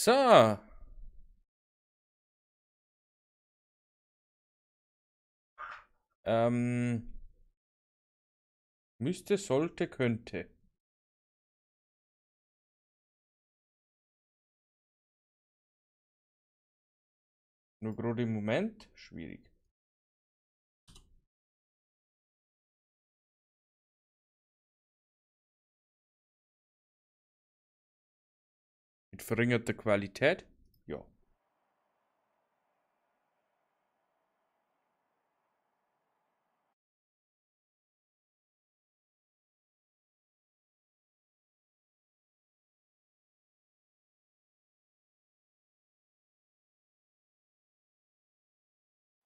So. Müsste, sollte, könnte. Nur gerade im Moment schwierig. Mit verringerter Qualität? Ja.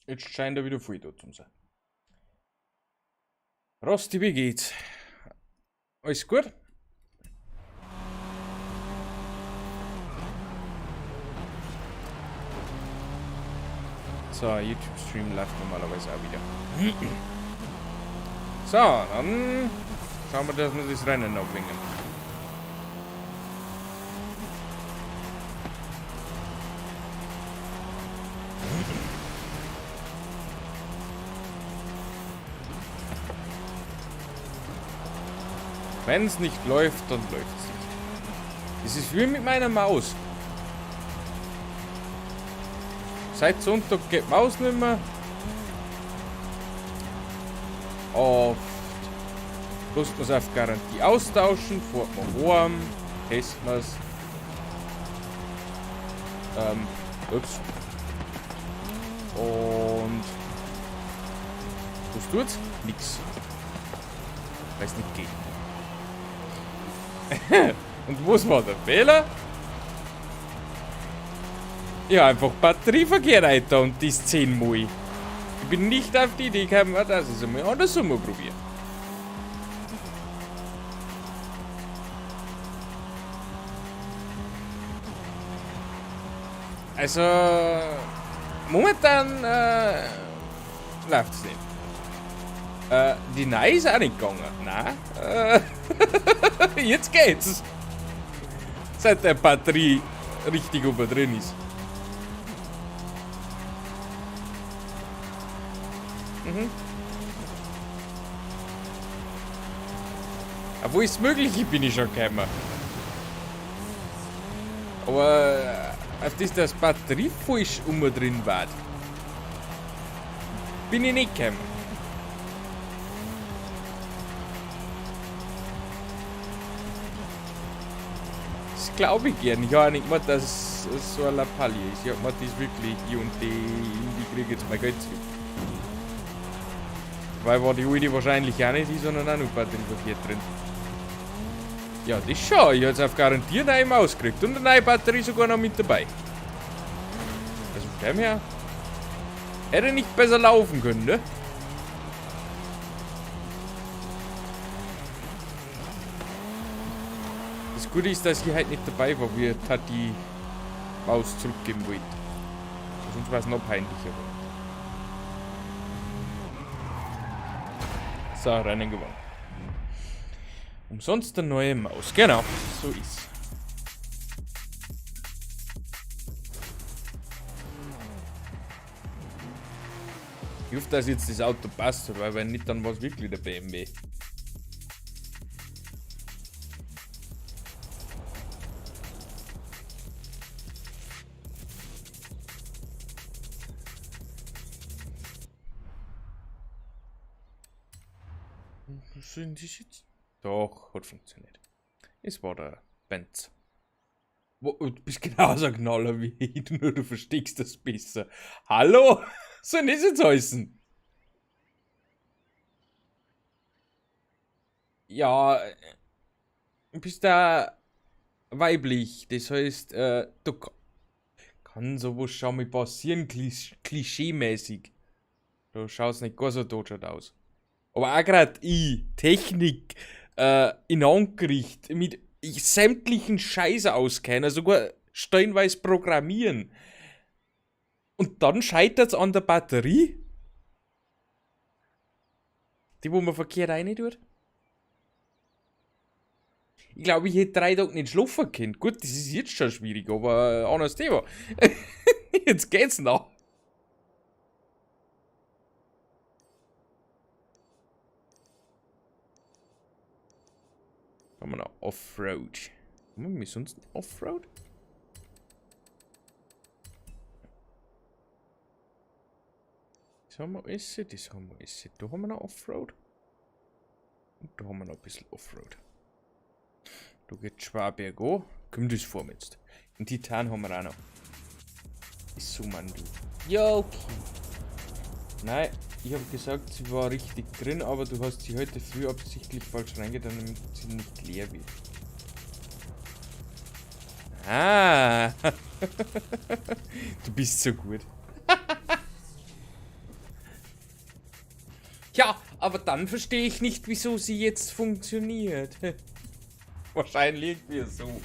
Jetzt scheint er wieder voll da zu sein. Rosti, wie geht's? Alles gut? So, YouTube-Stream läuft normalerweise auch wieder. So, dann schauen wir, dass wir das Rennen noch gewinnen. Wenn es nicht läuft, dann läuft es nicht. Es ist wie mit meiner Maus. Seit Sonntag geht die Maus nicht mehr. Oft muss man es auf Garantie austauschen, fährt man warm, testen wir es. Ups. Und was tut's? Nix. Weil es nicht geht. Und was war der Fehler? Ja, einfach Batterieverkehr rein und das 10 Mal. Ich bin nicht auf die Idee gekommen, dass ich es einmal andersrum probieren. Also, momentan läuft es nicht. Die neue ist auch nicht gegangen. Nein. Jetzt geht's. Seit der Batterie richtig oben drin ist. Obwohl es möglich ist, bin ich schon gekommen. Aber auf das Batterie falsch drin war, bin ich nicht gekommen. Das glaube ich gern. Ich habe nicht gemeint, dass es so eine Lappalie ist. Ich habe gemeint, das ist wirklich hier und die kriege jetzt mein Geld zurück. Weil war die alte wahrscheinlich auch nicht, sondern auch noch Batteriepapier drin. Ja, das schon. Ich habe jetzt auf garantiert eine Maus gekriegt und eine neue Batterie sogar noch mit dabei. Also von dem her hätte nicht besser laufen können, ne? Das Gute ist, dass ich halt nicht dabei war, wie hat die Maus zurückgeben wollte. Sonst war es noch peinlicher. So, Rennen gewonnen. Umsonst eine neue Maus. Genau, so ist. Ich hoffe, dass jetzt das Auto passt, weil wenn nicht, dann war es wirklich der BMW. Sind die jetzt? Doch, hat funktioniert. Es war der Benz. Du bist genauso ein Knaller wie ich, nur du versteckst das besser. Hallo? Soll das jetzt heißen? Ja, du bist da weiblich. Das heißt, du kann sowas schon mal passieren, klischee-mäßig. Du schaust nicht gar so tot aus. Aber auch gerade ich, Technik, in Angericht, mit sämtlichen Scheiß auskennen, sogar stellenweise programmieren. Und dann scheitert es an der Batterie? Die, wo man verkehrt rein tut? Ich glaube, ich hätte 3 Tage nicht schlafen können. Gut, das ist jetzt schon schwierig, aber anderes Thema. Jetzt geht's noch. Haben wir noch Offroad. Haben wir sonst Offroad? Das haben wir essen, das haben wir essen. Da haben wir noch Offroad. Und da haben wir noch ein bisschen Offroad. Da geht Schwaberg an. Komm, das vor mir jetzt. Den Titan haben wir auch noch. Ist so, Mann, du. Ja, okay. Nein, ich habe gesagt, sie war richtig drin, aber du hast sie heute früh absichtlich falsch reingetan, damit sie nicht leer wird. Ah! Du bist so gut. Ja, aber dann verstehe ich nicht, wieso sie jetzt funktioniert. Wahrscheinlich irgendwie so.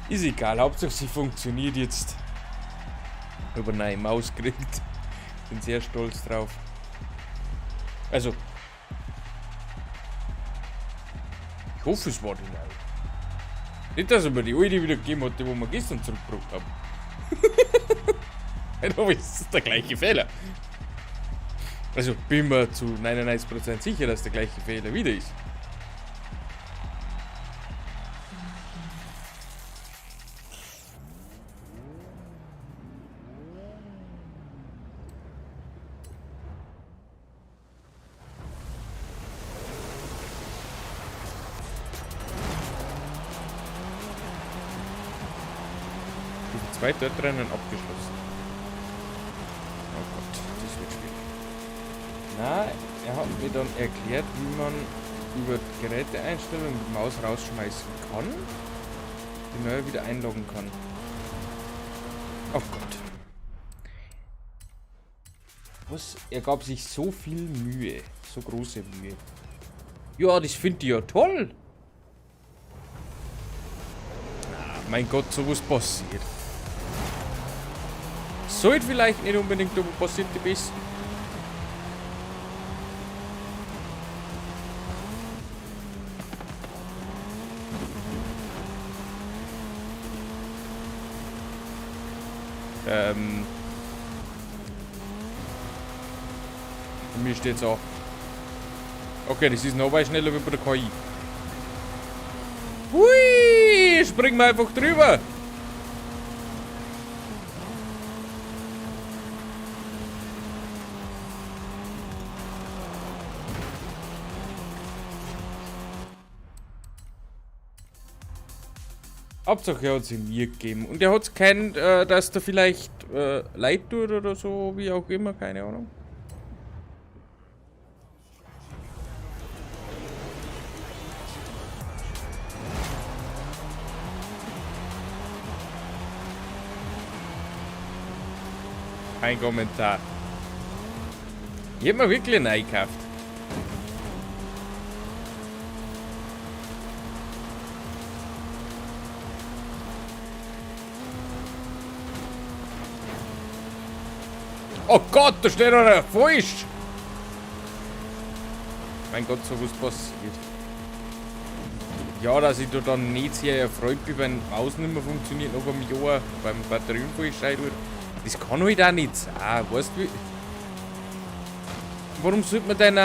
Ist egal, Hauptsache sie funktioniert jetzt. Über eine Maus gekriegt. Bin sehr stolz drauf. Also. Ich hoffe, es war die neue. Nicht, dass er mir die alte wieder gegeben hat, die wir gestern zurückgebracht haben. Aber es ist der gleiche Fehler. Also bin mir zu 99% sicher, dass der gleiche Fehler wieder ist. Die zweite Rennen abgeschlossen. Oh Gott, das wird schwierig. Na, er hat mir dann erklärt, wie man über Geräteeinstellungen mit Maus rausschmeißen kann, die neue wieder einloggen kann. Oh Gott. Was? Er gab sich so viel Mühe. So große Mühe. Ja, das finde ich ja toll. Ah, mein Gott, sowas passiert. Sollte vielleicht nicht unbedingt, aber passiert die Besten. Bei mir steht's auch. Okay, das ist noch weit schneller wie bei der KI. Hui, springen wir einfach drüber. Hauptsache er hat sie mir gegeben. Und er hat keinen, dass da vielleicht leid tut oder so, wie auch immer, keine Ahnung. Kein Kommentar. Ich hab mir wirklich einen gekauft. Oh Gott, da steht einer falsch! Mein Gott, sowas passiert. Ja, dass ich da dann nicht sehr erfreut bin, wenn Maus nicht mehr funktioniert, nach einem Jahr beim Batterienvollscheid. Das kann halt auch nicht sein. Weißt du, warum sollte man denn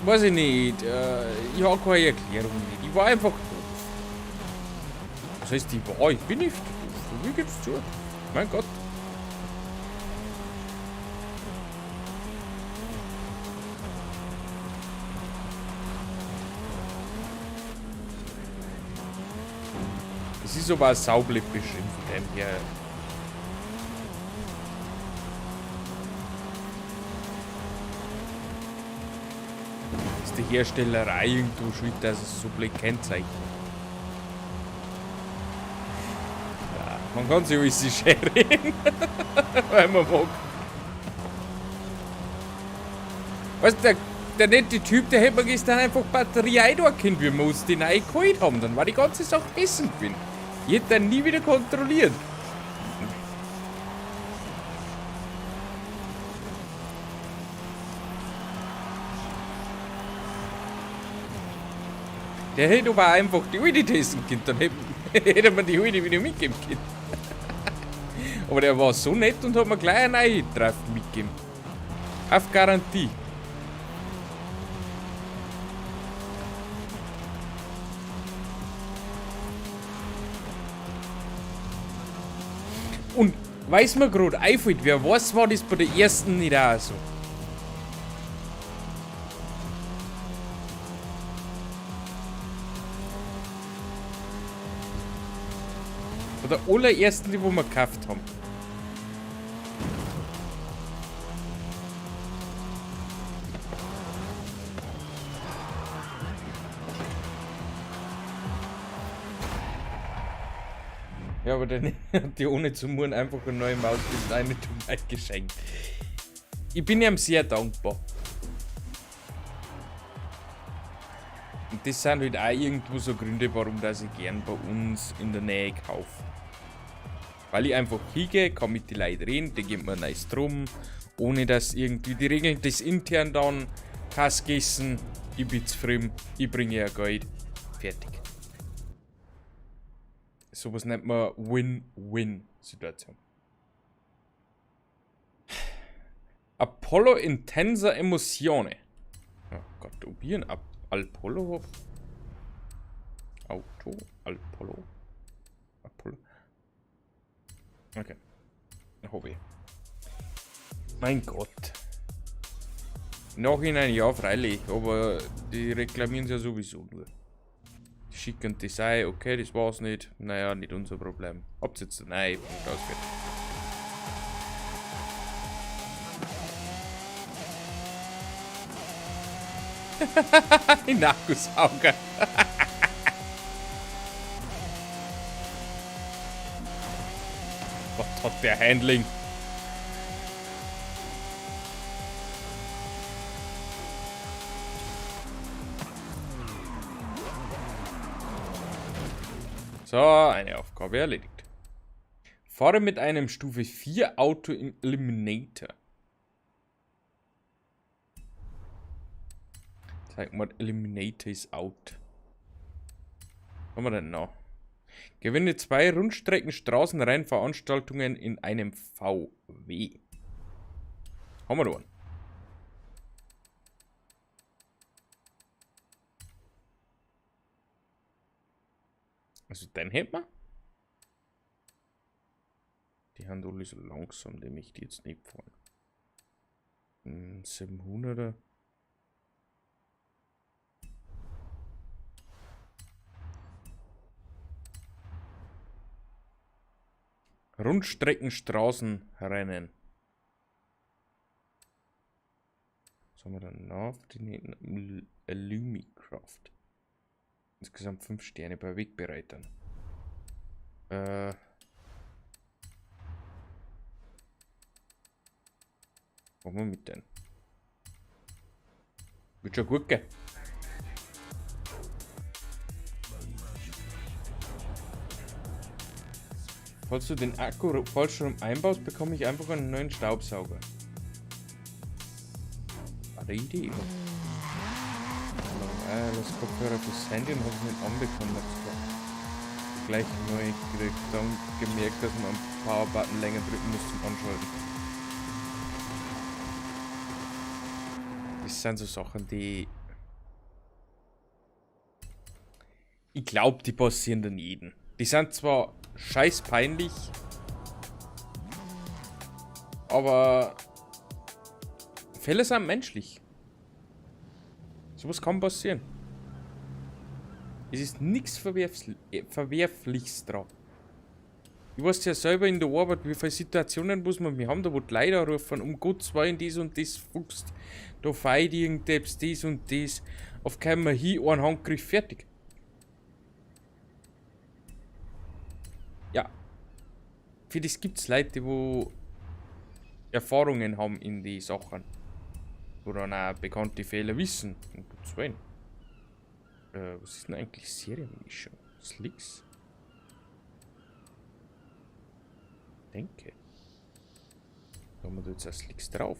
weiß ich nicht. Ich habe keine Erklärung nicht. Ich war einfach doof. Das heißt, ich bin nicht doof. Wie gibt's zu? Mein Gott. Es ist aber ein saublöd bestimmt von dem her. Ist die Herstellerei irgendwo schuld, dass es so blöd kennzeichnet. Ja, man kann sich alles schön reden, weil man mag. Weißt du, der nette Typ, der hätte mir gestern einfach Batterie eintragen können, wie wir uns die neu geholt haben. Dann war die ganze Sache besser gewesen. Ich hätte dann nie wieder kontrolliert. Der hätte aber einfach die alte testen können, dann hätte man die alte wieder mitgeben können. Aber der war so nett und hat mir gleich eine neue drauf mitgegeben. Auf Garantie. Und weiß man gerade einfällt, wer was war das bei der ersten nicht auch so? Bei der allerersten, die wir gekauft haben. Ja, aber dann hat die ohne zu murren einfach eine neue Maus mit einer Dummheit geschenkt. Ich bin ihm sehr dankbar. Und das sind halt auch irgendwo so Gründe, warum dass ich gern bei uns in der Nähe kaufe. Weil ich einfach hingehe, kann mit den Leuten reden, die geben mir einen neuen Strom, ohne dass irgendwie, die regeln das intern dann, kannst gegessen, ich bin zufrieden, ich bringe ja Geld, fertig. Sowas nennt man Win-Win-Situation. Apollo Intensa Emozione. Oh Gott, ob ich ein Apollo habe? Auto, Apollo. Okay. Hobby. Mein Gott. Nachhinein ja, freilich, aber die reklamieren es ja sowieso nur. Die schicken das ein, okay, das war's nicht. Naja, nicht unser Problem. Habt jetzt nein, Punkt aus. In Akkusauger. Was hat der Handling? So, eine Aufgabe erledigt. Fahre mit einem Stufe 4 Auto im Eliminator. Zeig mal, Eliminator ist out. Was haben wir denn noch? Gewinne 2 Rundstrecken-Straßenrennveranstaltungen in einem VW. Haben wir da einen? Also den hätten wir. Die haben alle so langsam, die möchte ich jetzt nicht fahren. 700er. Rundstreckenstraßenrennen. Was haben wir dann noch? Die Illumicraft. Insgesamt 5 Sterne bei Wegbereitern. Was machen wir mit denn? Wird schon gut gehen. Falls du den Akku falsch rum einbaust, bekomme ich einfach einen neuen Staubsauger. War die Idee. Das Kopfhörer fürs Handy und habe es nicht anbekommen. Gleich neu gekriegt. Dann gemerkt, dass man am Power-Button länger drücken muss zum Anschalten. Das sind so Sachen, die... Ich glaube, die passieren dann jeden. Die sind zwar scheiß peinlich, aber Fälle sind menschlich. Sowas kann passieren. Es ist nichts Verwerfliches dran. Ich weiß ja selber in der Arbeit, wie viele Situationen muss man wir haben, da wo die Leute rufen, um Gottes Willen, das und das fuchst, da feit irgendetwas, das und das, auf keinen hin, einen Handgriff, fertig. Ja. Für das gibt es Leute, die Erfahrungen haben in die Sachen. Oder auch bekannte Fehler wissen. Um Gottes Willen. Was ist denn eigentlich Serienmischung? Slicks? Denke. Da haben wir jetzt auch Slicks drauf.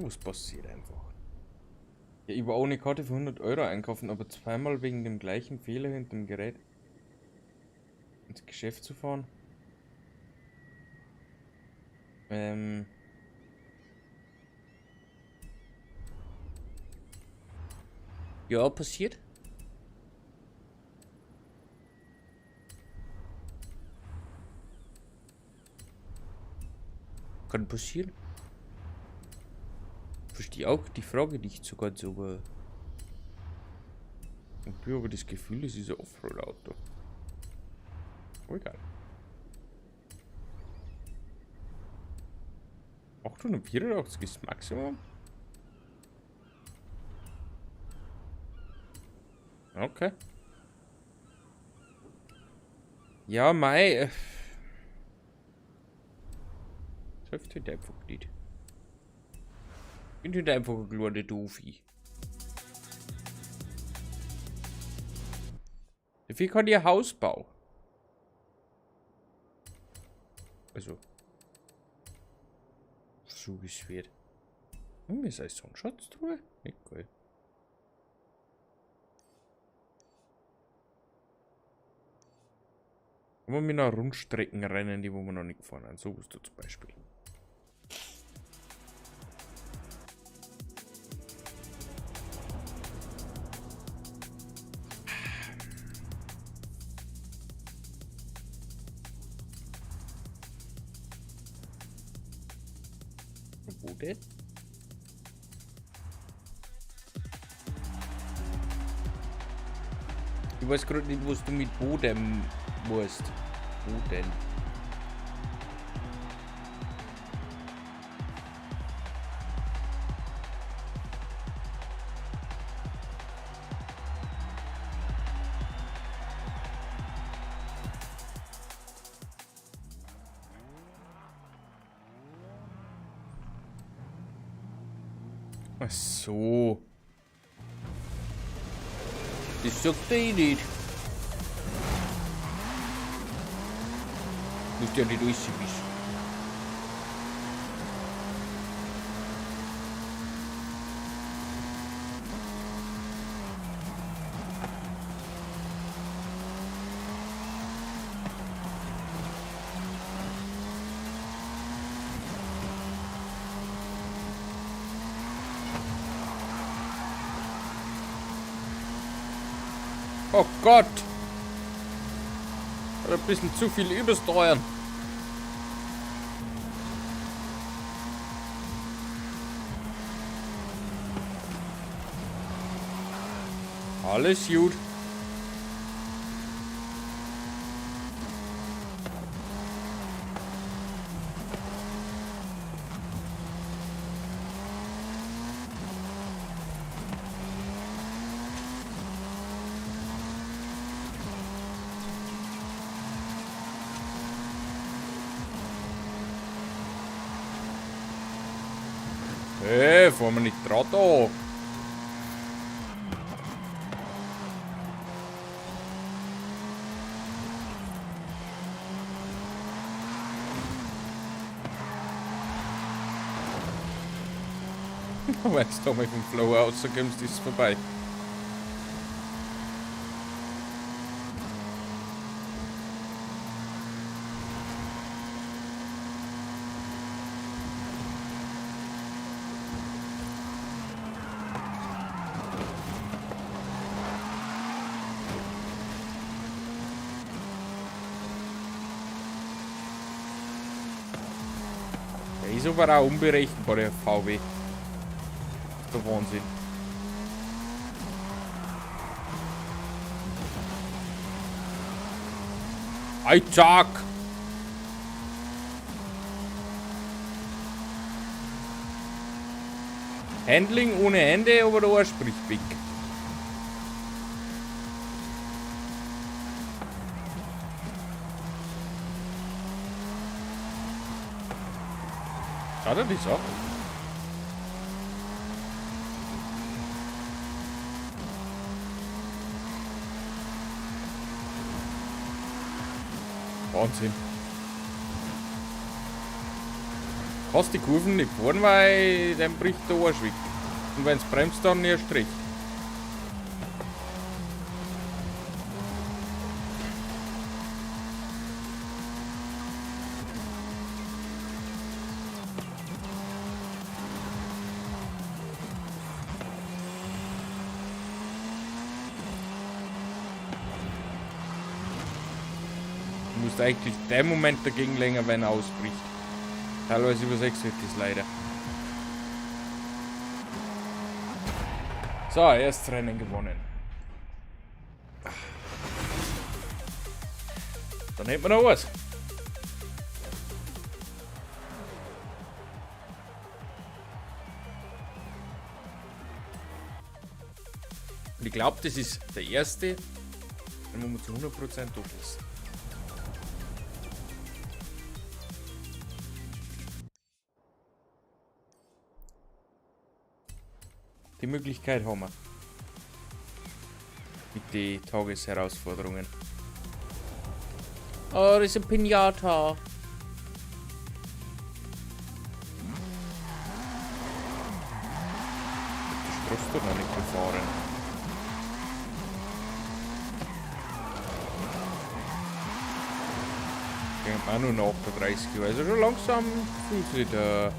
Was passiert einfach? Ja, ich war ohne Karte für 100 Euro einkaufen, aber zweimal wegen dem gleichen Fehler hinter dem Gerät ins Geschäft zu fahren. Ja, passiert. Kann passieren. Verstehe auch die Frage nicht so ganz, aber ich habe aber das Gefühl, es ist ein Offroad-Auto. Oh, egal. 884 ist das Maximum? Okay. Ja, mei. Das hilft halt einfach nicht. Ich bin halt einfach ein kleiner Doofi. Dafür kann ich ein Haus bauen. Also. So wie es wird. Und mir sei so ein Schatztruhe? Nicht geil. Aber mit einer Rundstrecken rennen, die wo wir noch nicht gefahren haben. So was du zum Beispiel. Wo denn? Ich weiß gerade nicht, was du mit Boden musst. Wo denn? Ach so. Das sagt er nicht. Musst ja nicht wissen. Oh Gott! Hat ein bisschen zu viel übersteuern. Alles gut. Hey, fahren wir nicht dran da. Wenn du da mal vom Flow rauskommst, ist es vorbei. Der ist aber auch unberechenbar, der VW. Der Wahnsinn. Zack! Handling ohne Ende, aber der Arsch spricht weg. Schaut er das auch? Wahnsinn. Kannst die Kurven nicht fahren, weil dann bricht der Arsch weg. Und wenn es bremst, dann erst recht. Du musst eigentlich den Moment dagegen länger, wenn er ausbricht. Teilweise über 6 wird das leider. So, erstes Rennen gewonnen. Dann hätten wir noch was. Und ich glaube, das ist der erste, den wir zu 100% durchlassen. Die Möglichkeit haben wir. Mit den Tagesherausforderungen. Oh, das ist ein Pinata. Die Straße doch noch nicht gefahren. Gehen auch nur nach 38, also schon langsam fühlt sich der.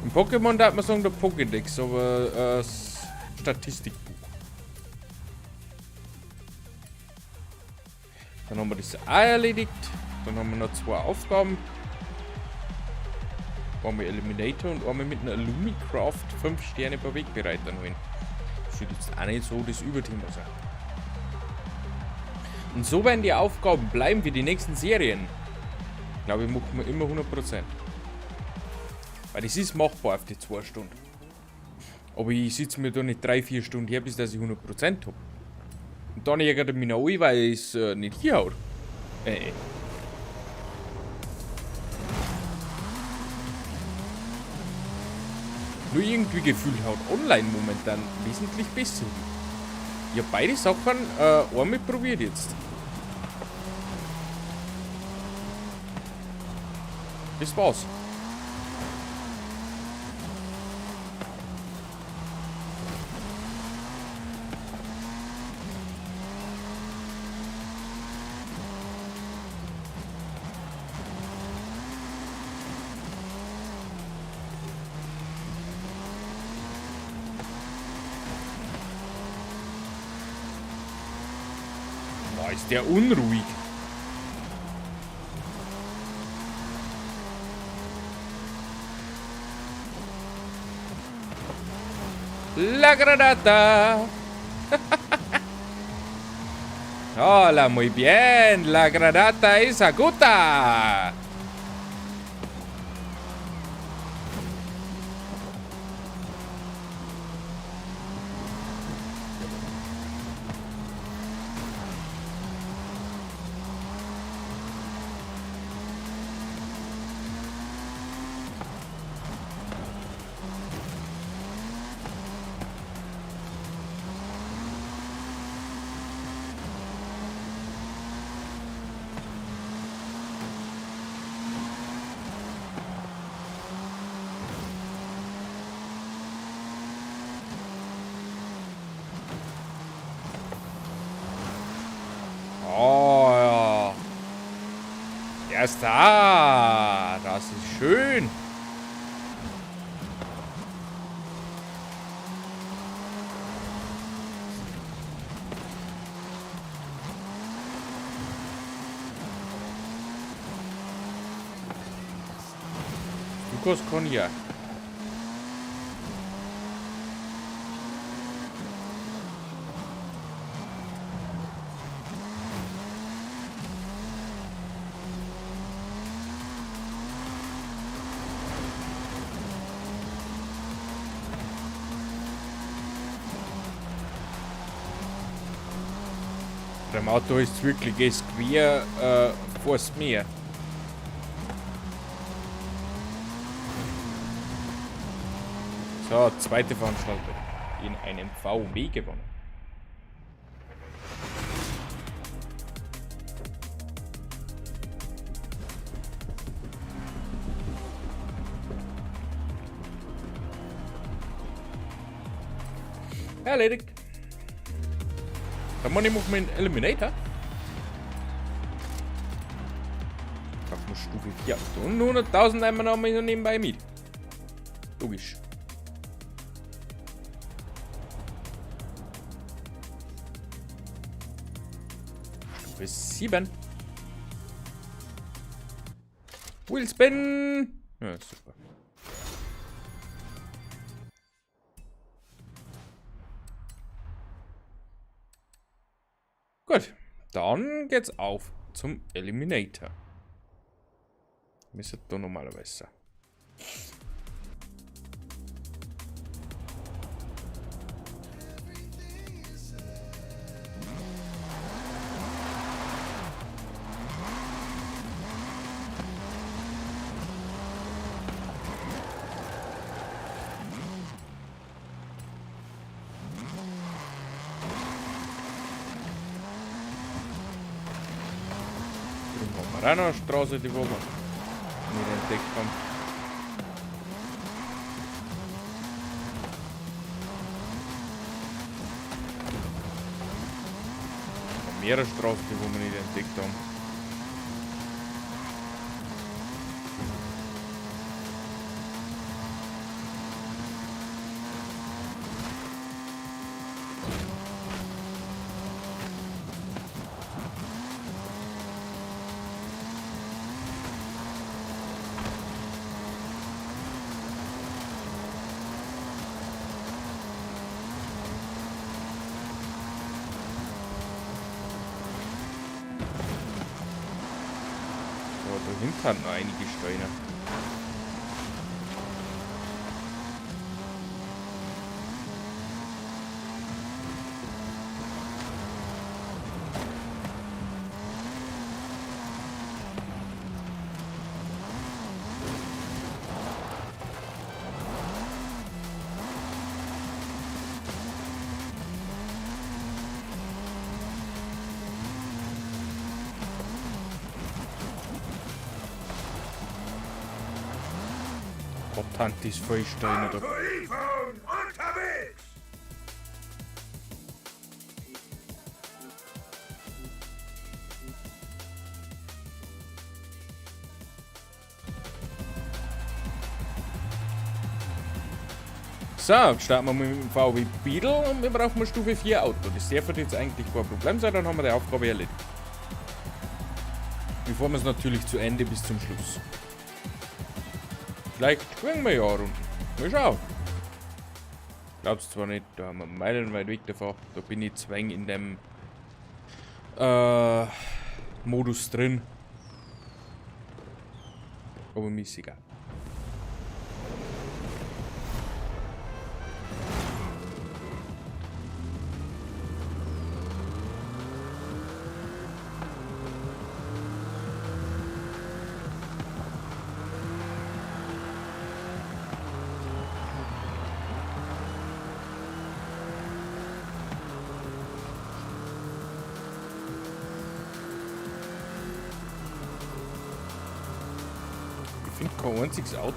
Im Pokémon darf man sagen der Pokédex, aber das Statistikbuch. Dann haben wir das auch erledigt. Dann haben wir noch 2 Aufgaben. Einmal Eliminator und einmal mit einer Lumicraft 5 Sterne per Wegbereiter holen. Das wird jetzt auch nicht so das Überthema sein. Und so werden die Aufgaben bleiben wie die nächsten Serien. Ich glaube, ich machen wir immer 100%. Weil das ist machbar auf die 2 Stunden. Aber ich sitze mir da nicht 3-4 Stunden her, bis dass ich 100% habe. Und dann ärgert er mich noch an, weil es nicht hinhaut. Nur irgendwie gefühlt haut online momentan wesentlich besser. Ich habe beide Sachen einmal probiert jetzt. Das war's. Boah, ist der unruhig. La granata. Hola, muy bien. La granata es aguda. Oh ja. Er ist da. Das ist schön. Lukas Cognac. Beim Auto ist es wirklich quer vors Meer. So, zweite Veranstaltung. In einem VW gewonnen. Erledigt. Dann muss ich auf meinen Eliminator. Auf eine Stufe 4. Und 100.000 nehmen wir noch mal so nebenbei mit. Logisch. Stufe 7. Wheelspin. Ja, super. Gut, dann geht's auf zum Eliminator. Müsste da normalerweise sein. Auch noch eine Straße, die wir nicht entdeckt haben. Mehrere Straßen, die wir nicht entdeckt haben. Da hinten noch einige Steine. Tant ist voll Steine da. So, jetzt starten wir mit dem VW Beetle und wir brauchen eine Stufe 4 Auto. Das dürfte jetzt eigentlich kein Problem sein, dann haben wir die Aufgabe erledigt. Wir fahren es natürlich zu Ende bis zum Schluss. Vielleicht kriegen wir ja eine Runde. Mal schauen. Glaub's zwar nicht, da haben wir meilenweit weg davon. Da bin ich zwäng in dem Modus drin. Aber mir ist egal. Ich finde kein einziges Auto.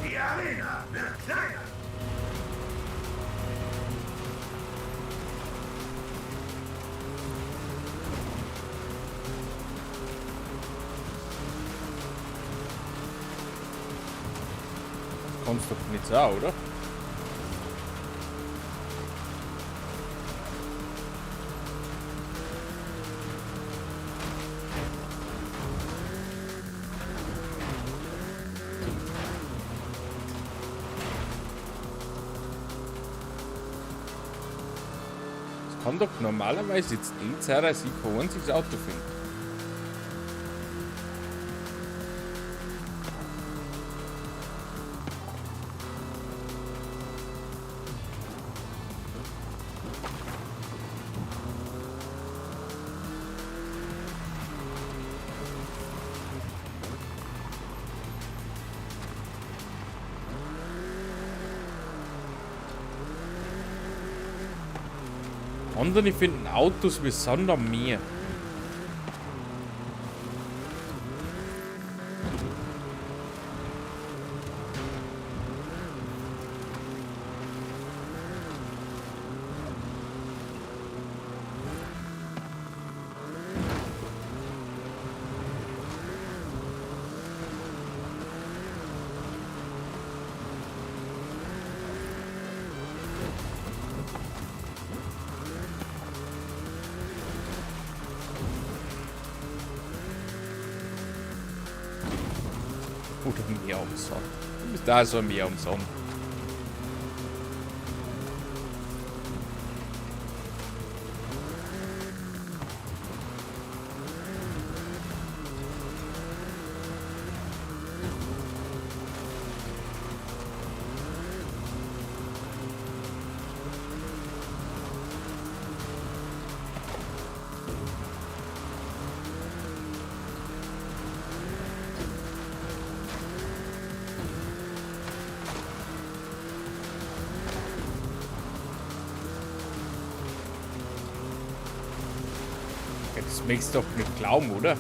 Die Arena wird kleiner. Kannst doch nicht sein, oder? Kann doch normalerweise jetzt nicht sein, dass ich kein einziges Auto finde. Andere finden Autos wie Sand am Meer. Oder mehr umsonst. Du bist da so mehr umsonst. Das möchtest du doch nicht glauben, oder?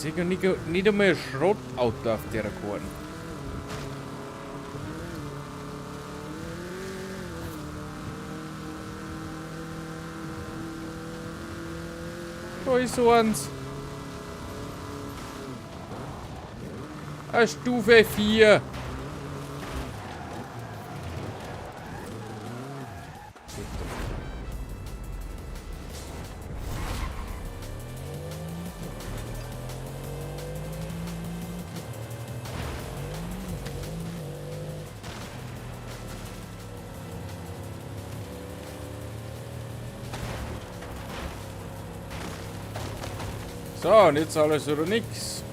Ich sehe nicht einmal ein Schrottauto auf der Karte. Da ist so eins. Eine Stufe 4. So, und jetzt alles oder nix.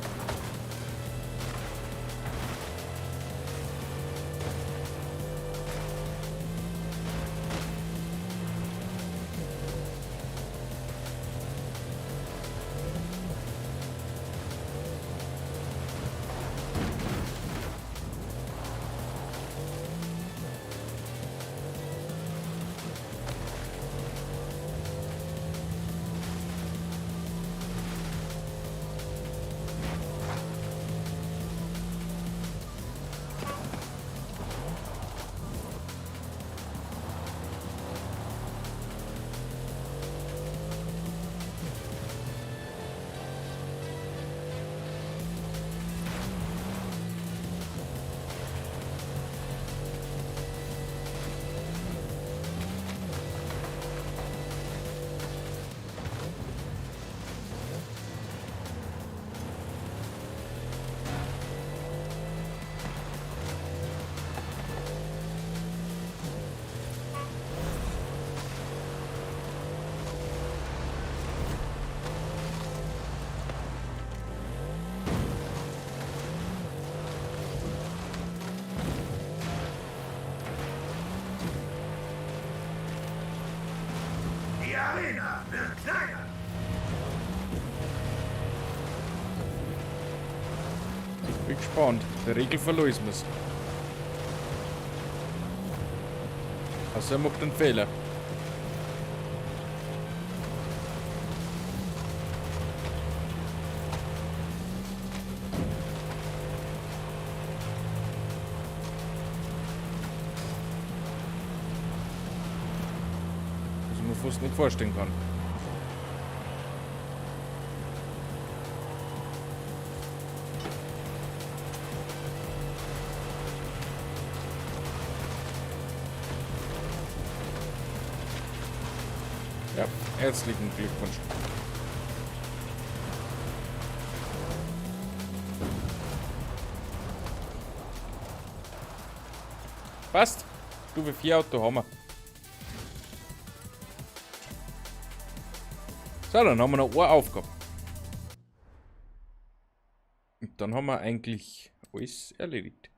Die Arena wird kleiner. Bin gespannt. Der Regelfall ist mir's. Also er macht einen Fehler. Was ich mir fast nicht vorstellen kann. Ja, herzlichen Glückwunsch. Passt. Stufe 4 Auto haben wir. So, dann haben wir noch eine Aufgabe. Und dann haben wir eigentlich alles erledigt.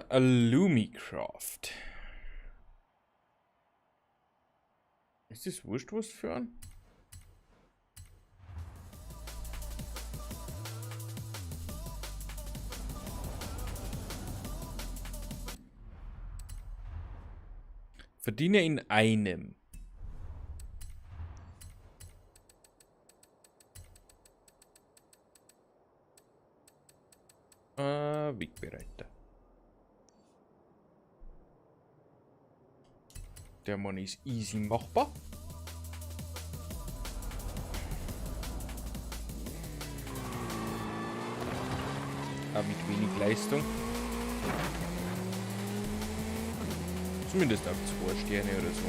Lumicraft. Ist das wurscht, was für ein? Verdiene in einem. Wegbereiter. Der Mann ist easy machbar. Aber mit wenig Leistung. Zumindest auf 2 Sterne oder so.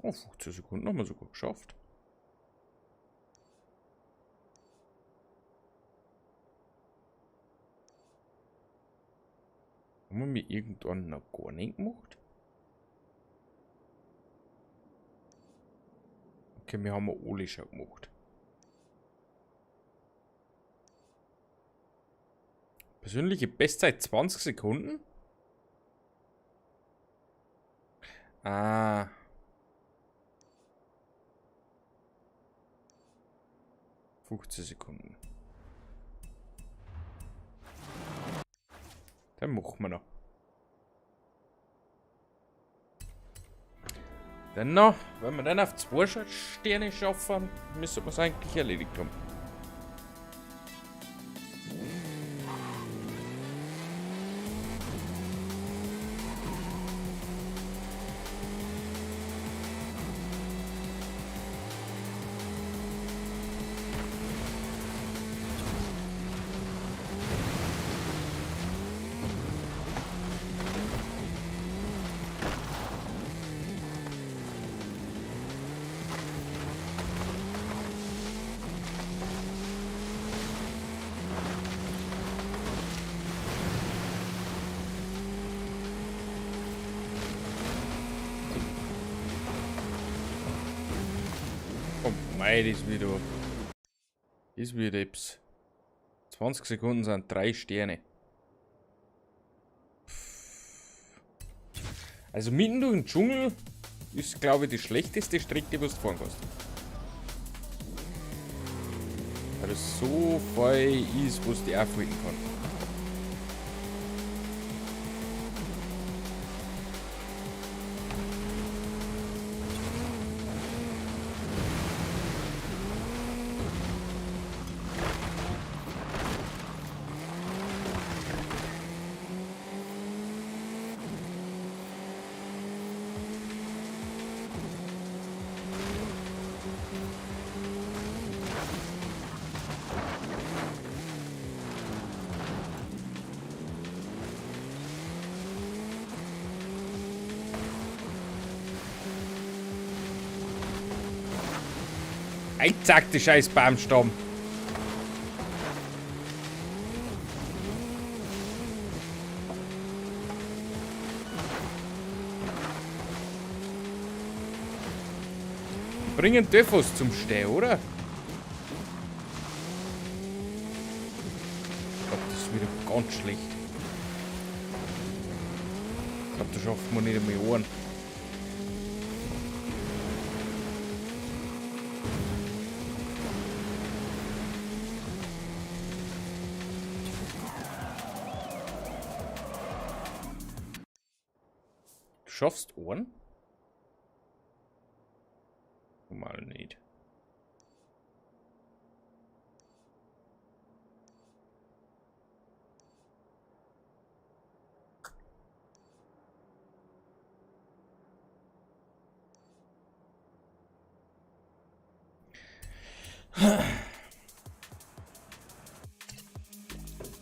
Oh, 15 Sekunden haben wir sogar geschafft. Haben wir mir irgendwann noch gar nicht gemacht? Okay, wir haben alle schon gemacht. Persönliche Bestzeit 20 Sekunden? Ah. ...15 Sekunden. Dann machen wir noch. Dann noch, wenn wir dann auf 2 Sterne schaffen, müssen wir es eigentlich erledigt haben. Oh mei, das wieder. Das wird Eps. 20 Sekunden sind 3 Sterne. Also mitten durch den Dschungel ist, glaube ich, die schlechteste Strecke, was du fahren kannst. Weil es so voll ist, was die aufhalten kann. Ey, zack, die scheiß Baumstamm. Bringen Döfos zum Stehen, oder? Ich glaube, das ist wieder ganz schlecht. Ich glaube, da schafft man nicht einmal Ohren. Du schaffst Ohren? Mal nicht.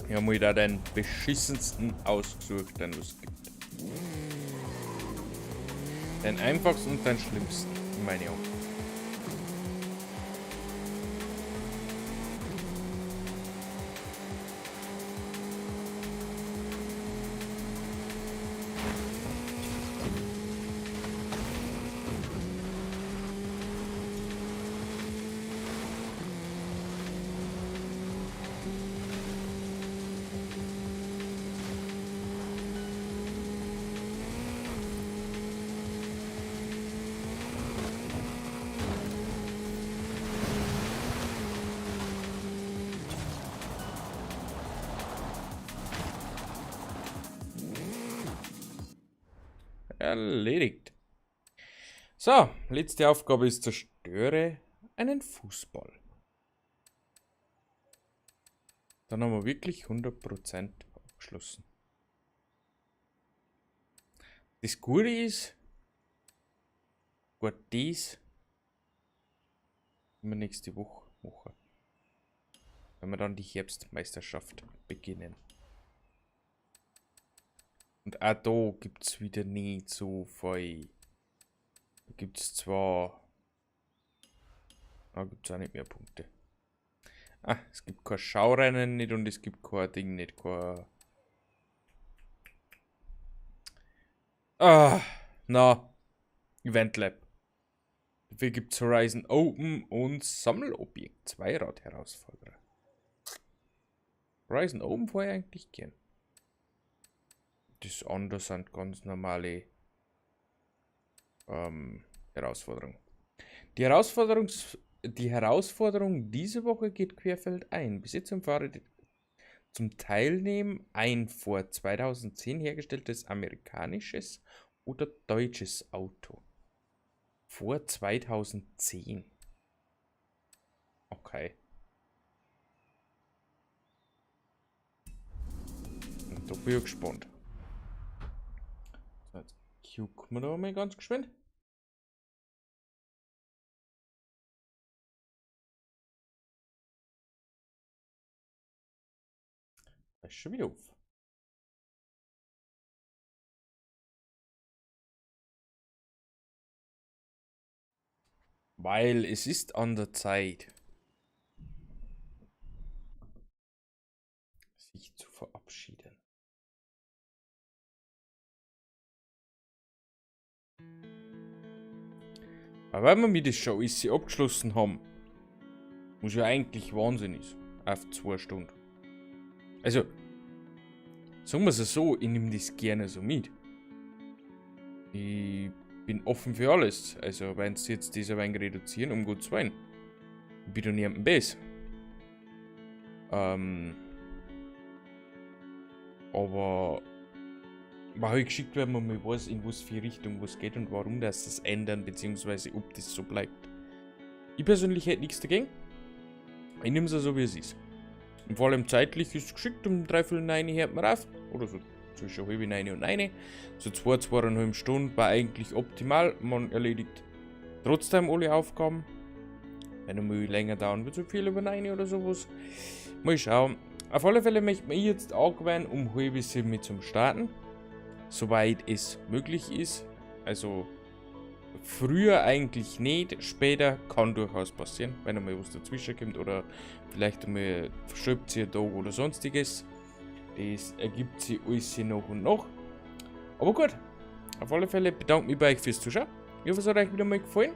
Ich habe mir da den beschissensten ausgesucht, den es gibt. Den einfachsten und den schlimmsten, in meinen Augen. Erledigt. So, letzte Aufgabe ist: zerstöre einen Fußball. Dann haben wir wirklich 100% abgeschlossen. Das Gute ist, gut, dies wir nächste Woche machen. Wenn wir dann die Herbstmeisterschaft beginnen. Und auch da gibt es wieder nicht so viel. Da gibt es zwar. Da gibt es auch nicht mehr Punkte. Ah, es gibt kein Schaurennen nicht und es gibt kein Ding nicht. Kein. Ah, na. Event Lab. Dafür gibt es Horizon Open und Sammelobjekt. Zweirad-Herausforderer. Horizon Open vorher eigentlich gern. Das andere sind ganz normale Herausforderungen. Die Herausforderung diese Woche geht querfeldein. Besitz und fahre zum Teilnehmen ein vor 2010 hergestelltes amerikanisches oder deutsches Auto. Vor 2010. Okay. Und da bin ich gespannt. So, jetzt gucken wir da mal ganz geschwind. Das ist schon wieder auf. Weil es ist an der Zeit, sich zu verabschieden. Aber wenn wir mit der Show ist abgeschlossen haben, muss ja eigentlich Wahnsinn ist. Auf 2 Stunden. Also, sagen wir es so, ich nehme das gerne so mit. Ich bin offen für alles. Also, wenn sie jetzt das ein wenig reduzieren, um Gottes Willen. Ich bin doch niemandem besser. Aber mal halt geschickt werden, wenn man weiß, in was für Richtung was geht und warum das ändern, beziehungsweise ob das so bleibt. Ich persönlich hätte nichts dagegen. Ich nehme es so, wie es ist. Und vor allem zeitlich ist es geschickt, um 3:45 hört man auf. Oder so zwischen 8:30 und 9. So 2,5 Stunden war eigentlich optimal. Man erledigt trotzdem alle Aufgaben. Wenn er mal länger dauern wird, so viel über 9 oder sowas. Mal schauen. Auf alle Fälle möchte man jetzt angewöhnen, um 6:30 zum Starten. Soweit es möglich ist. Also früher eigentlich nicht, später kann durchaus passieren, wenn einmal was dazwischen kommt oder vielleicht einmal verschiebt sich ein Tag oder sonstiges. Das ergibt sich alles nach und nach. Aber gut, auf alle Fälle bedanke ich mich bei euch fürs Zuschauen. Ich hoffe, es hat euch wieder mal gefallen.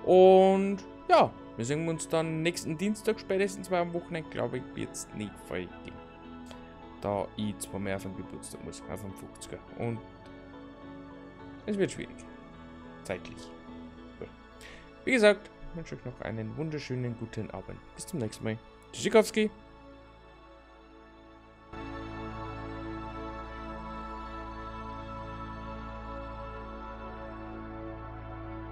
Und ja, wir sehen uns dann nächsten Dienstag, spätestens mal am Wochenende, glaube ich, wird es nicht viel gehen. Da ich zwar mehr auf den Geburtstag muss, auf den 50er. Und es wird schwierig. Zeitlich. Gut. Wie gesagt, ich wünsche euch noch einen wunderschönen guten Abend. Bis zum nächsten Mal. Tschüssikowski.